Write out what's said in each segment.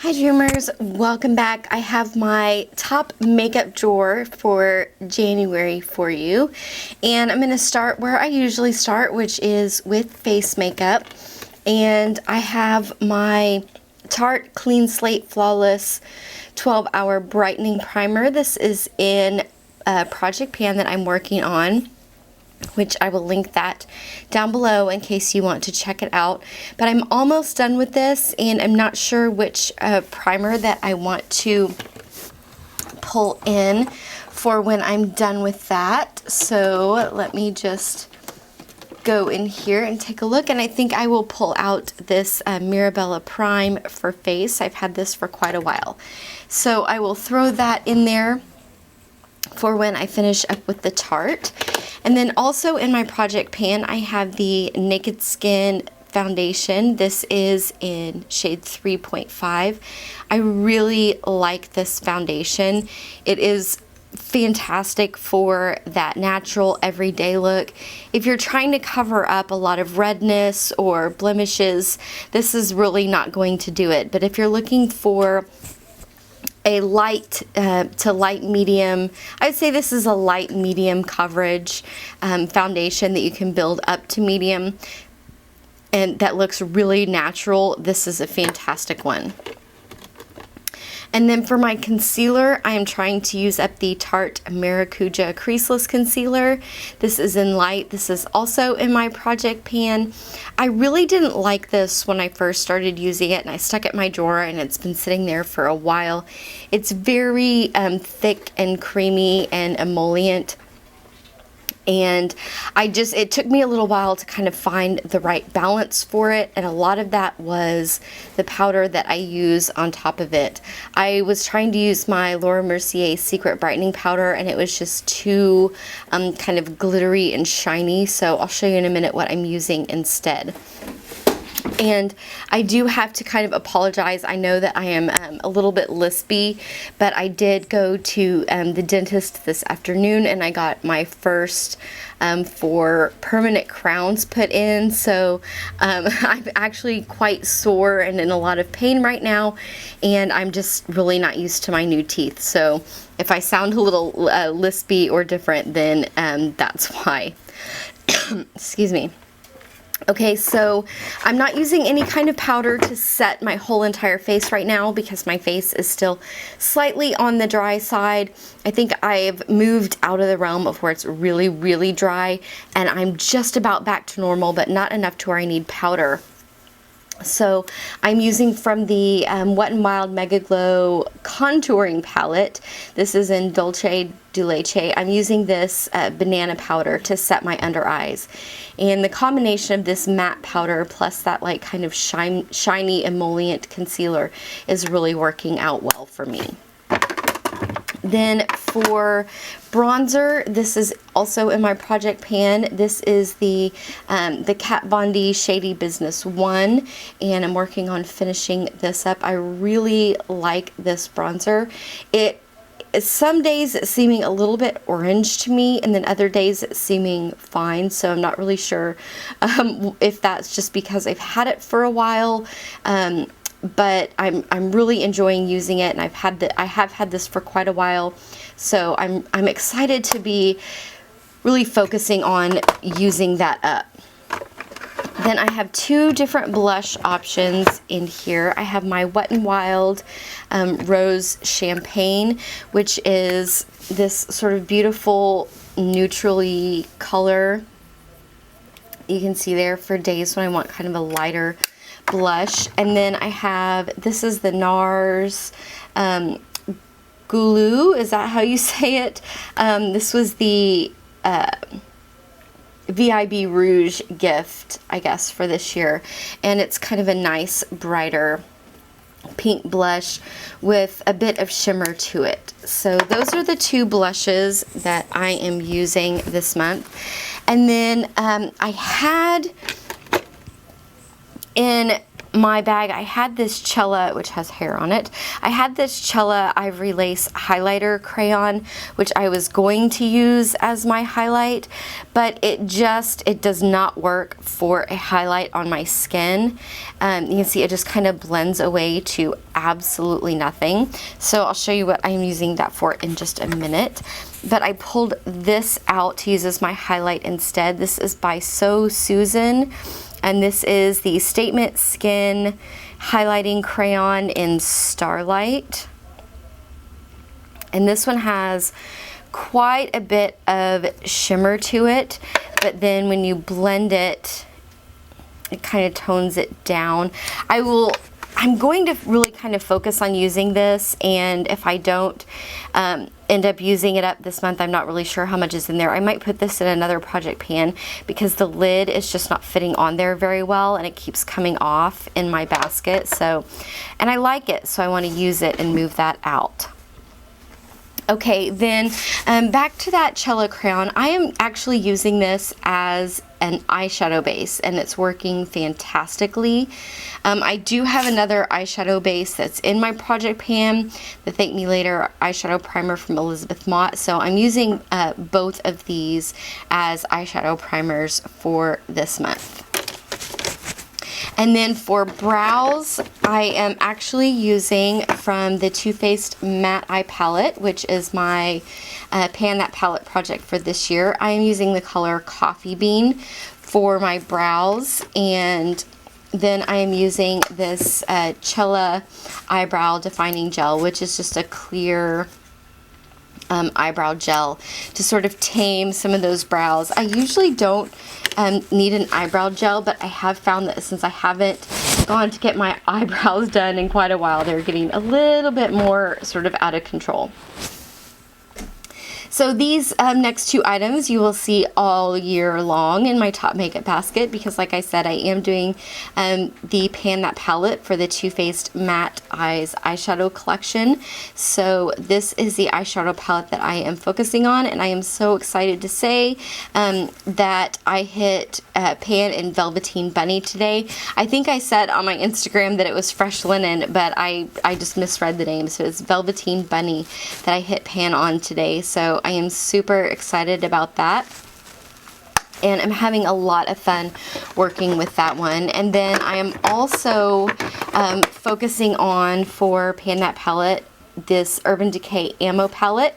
Hi Dreamers, welcome back. I have my top makeup drawer for January for you, and I'm going to start where I usually start, which is with face makeup. And I have my Tarte Clean Slate Flawless 12-Hour Brightening Primer. This is in a project pan that I'm working on, which I will link that down below in case you want to check it out. But I'm almost done with this, and I'm not sure which primer that I want to pull in for when I'm done with that. So let me just go in here and take a look, and I think I will pull out this Mirabella Prime for face. I've had this for quite a while. So I will throw that in there for when I finish up with the Tarte. And then also in my project pan, I have the Naked Skin foundation. This is in shade 3.5. I really like this foundation. It is fantastic for that natural everyday look. If you're trying to cover up a lot of redness or blemishes, this is really not going to do it. But if you're looking for a light to light medium, I would say this is a light medium coverage foundation that you can build up to medium, and that looks really natural. This is a fantastic one. And then for my concealer, I am trying to use up the Tarte Maracuja Creaseless Concealer. This is in light. This is also in my project pan. I really didn't like this when I first started using it, and I stuck it in my drawer, and it's been sitting there for a while. It's very thick and creamy and emollient. And it took me a little while to kind of find the right balance for it, and a lot of that was the powder that I use on top of it. I was trying to use my Laura Mercier Secret Brightening Powder, and it was just too kind of glittery and shiny, so I'll show you in a minute what I'm using instead. And I do have to kind of apologize. I know that I am a little bit lispy, but I did go to the dentist this afternoon, and I got my first 4 permanent crowns put in. So I'm actually quite sore and in a lot of pain right now, and I'm just really not used to my new teeth. So if I sound a little lispy or different, then that's why. Excuse me. Okay, so I'm not using any kind of powder to set my whole entire face right now because my face is still slightly on the dry side. I think I've moved out of the realm of where it's really, really dry, and I'm just about back to normal, but not enough to where I need powder. So I'm using from the Wet n Wild Mega Glow contouring palette. This is in Dolce de Leche. I'm using this banana powder to set my under eyes, and the combination of this matte powder plus that like kind of shiny emollient concealer is really working out well for me. Then for bronzer, this is also in my project pan. This is the Kat Von D Shady Business 1, and I'm working on finishing this up. I really like this bronzer. Some days it's seeming a little bit orange to me, and then other days it's seeming fine, so I'm not really sure if that's just because I've had it for a while. But I'm really enjoying using it, and I have had this for quite a while, so I'm excited to be really focusing on using that up. Then I have 2 different blush options in here. I have my Wet n Wild Rose Champagne, which is this sort of beautiful neutrally color. You can see there for days when I want kind of a lighter blush. And then I have, this is the NARS Gulu, is that how you say it? This was the VIB Rouge gift, I guess, for this year, and it's kind of a nice brighter pink blush with a bit of shimmer to it. So those are the 2 blushes that I am using this month. And then I had in my bag, I had this Cella, which has hair on it. I had this Cella Ivory Lace highlighter crayon, which I was going to use as my highlight, but it does not work for a highlight on my skin. You can see it just kind of blends away to absolutely nothing. So I'll show you what I'm using that for in just a minute. But I pulled this out to use as my highlight instead. This is by So Susan, and this is the Statement Skin Highlighting Crayon in Starlight. And this one has quite a bit of shimmer to it, but then when you blend it, it kind of tones it down. I'm going to really kind of focus on using this, and if I don't end up using it up this month, I'm not really sure how much is in there. I might put this in another project pan because the lid is just not fitting on there very well, and it keeps coming off in my basket. So, and I like it, so I want to use it and move that out. Okay, then back to that Cella crayon. I am actually using this as an eyeshadow base, and it's working fantastically. I do have another eyeshadow base that's in my project pan, the Thank Me Later eyeshadow primer from Elizabeth Mott. So I'm using both of these as eyeshadow primers for this month. And then for brows, I am actually using from the Too Faced Matte Eye Palette, which is my Pan That Palette project for this year. I am using the color Coffee Bean for my brows, and then I am using this Cella Eyebrow Defining Gel, which is just a clear eyebrow gel to sort of tame some of those brows. I usually don't need an eyebrow gel, but I have found that since I haven't gone to get my eyebrows done in quite a while, they're getting a little bit more sort of out of control. So these next two items you will see all year long in my top makeup basket, because like I said, I am doing the Pan That Palette for the Too Faced Matte Eyes eyeshadow collection. So this is the eyeshadow palette that I am focusing on, and I am so excited to say that I hit Pan in Velveteen Bunny today. I think I said on my Instagram that it was Fresh Linen, but I just misread the name, so it's Velveteen Bunny that I hit Pan on today. So I am super excited about that, and I'm having a lot of fun working with that one. And then I am also focusing on, for Pan That Palette, this Urban Decay Ammo palette,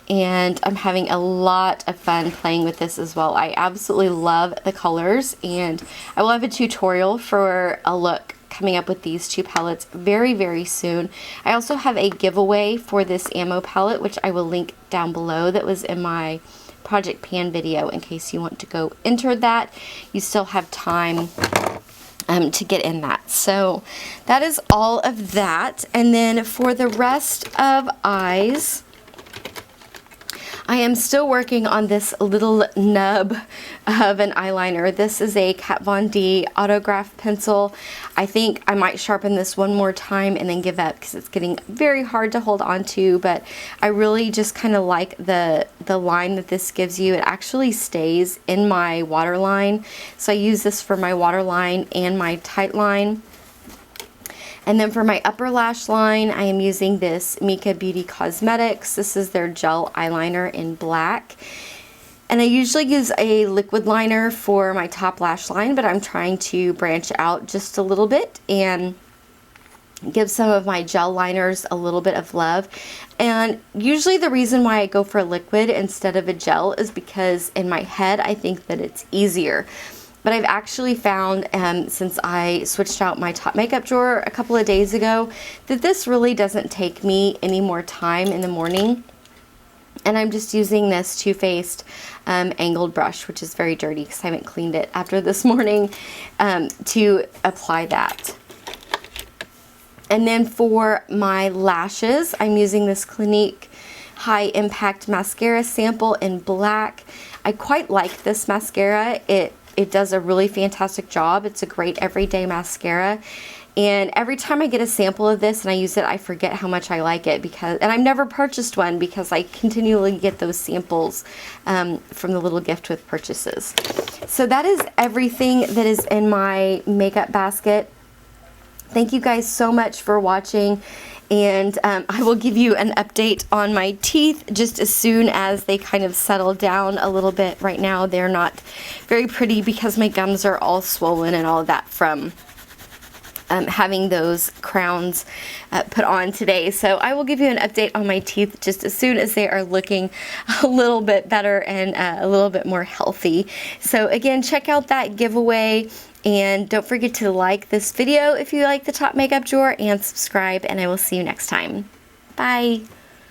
and I'm having a lot of fun playing with this as well. I absolutely love the colors, and I will have a tutorial for a look coming up with these two palettes very, very soon. I also have a giveaway for this ammo palette, which I will link down below, that was in my Project Pan video, in case you want to go enter that. You still have time to get in that. So that is all of that. And then for the rest of eyes, I am still working on this little nub of an eyeliner. This is a Kat Von D autograph pencil. I think I might sharpen this one more time and then give up, because it's getting very hard to hold on to, but I really just kind of like the line that this gives you. It actually stays in my waterline, so I use this for my waterline and my tight line. And then for my upper lash line, I am using this Mika Beauty Cosmetics. This is their gel eyeliner in black. And I usually use a liquid liner for my top lash line, but I'm trying to branch out just a little bit and give some of my gel liners a little bit of love. And usually the reason why I go for a liquid instead of a gel is because in my head I think that it's easier. But I've actually found, since I switched out my top makeup drawer a couple of days ago, that this really doesn't take me any more time in the morning. And I'm just using this Too Faced angled brush, which is very dirty because I haven't cleaned it after this morning, to apply that. And then for my lashes, I'm using this Clinique High Impact Mascara sample in black. I quite like this mascara. It does a really fantastic job. It's a great everyday mascara. And every time I get a sample of this and I use it, I forget how much I like it, and I've never purchased one because I continually get those samples from the little gift with purchases. So that is everything that is in my makeup basket Thank you guys so much for watching, and I will give you an update on my teeth just as soon as they kind of settle down a little bit. Right now they're not very pretty because my gums are all swollen and all of that from having those crowns put on today. So I will give you an update on my teeth just as soon as they are looking a little bit better and a little bit more healthy. So again, check out that giveaway, and don't forget to like this video if you like the top makeup drawer, and subscribe, and I will see you next time. Bye.